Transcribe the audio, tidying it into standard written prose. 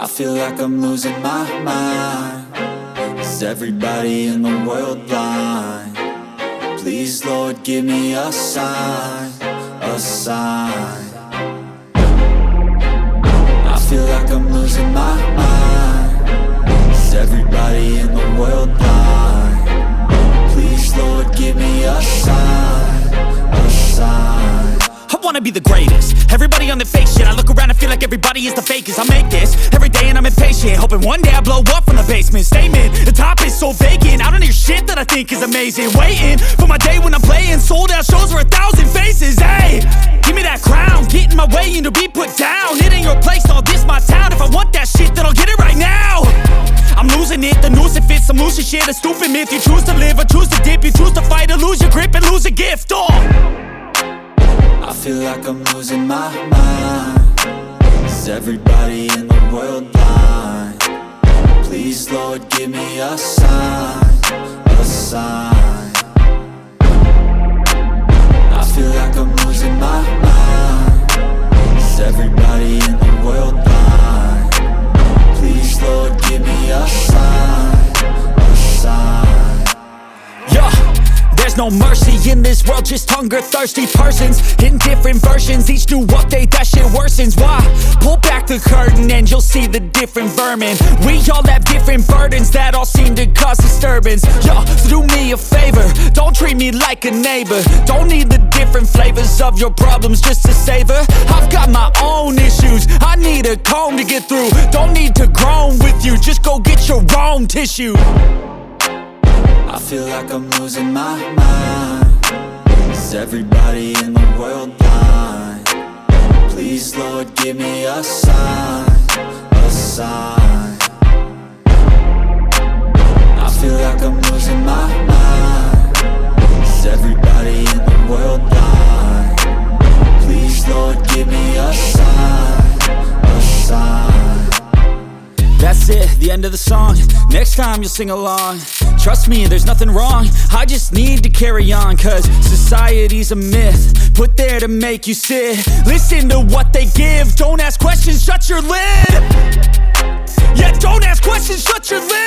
I feel like I'm losing my mind. Is everybody in the world blind? Please, Lord, give me a sign, a sign. I feel like I'm losing my mind. Is everybody in the world blind? Please, Lord, give me a sign, a sign. I wanna be the greatest. Everybody on the fake shit. I look around and feel like everybody is the fakest. I make this every day and I'm impatient, hoping one day I blow up from the basement. Statement, the top is so vacant. I don't hear shit that I think is amazing. Waiting for my day when I'm playing sold out shows for 1,000 faces. Hey, give me that crown, get in my way and to be put down. It ain't your place, all this my town. If I want that shit, then I'll get it right now. I'm losing it, the noose it fits. I'm losing shit, a stupid myth. You choose to live or choose to dip. You choose to fight or lose your grip and lose a gift. I feel like I'm losing my mind. Is everybody in the world blind? Please, Lord, give me a sign, a sign. I feel like I'm losing my mind. Is everybody in the world blind? Please, Lord, give me a sign, a sign. Yeah. There's no mercy in this world, just hunger-thirsty persons in different versions. Each new update, that shit worsens. Why? Pull back the curtain and you'll see the different vermin. We all have different burdens that all seem to cause disturbance. Yo, so do me a favor, don't treat me like a neighbor. Don't need the different flavors of your problems just to savor. I've got my own issues, I need a comb to get through. Don't need to groan with you, just go get your own tissue. I feel like I'm losing my mind. Is everybody in the world blind? Please, Lord, give me a sign, a sign. I feel like I'm losing my mind. Is everybody in the world blind? Please, Lord, give me a sign, a sign. That's it, the end of the song. Next time you'll sing along. Trust me, there's nothing wrong. I just need to carry on, cause society's a myth put there to make you sit. Listen to what they give. Don't ask questions, shut your lid. Yeah, don't ask questions, shut your lid.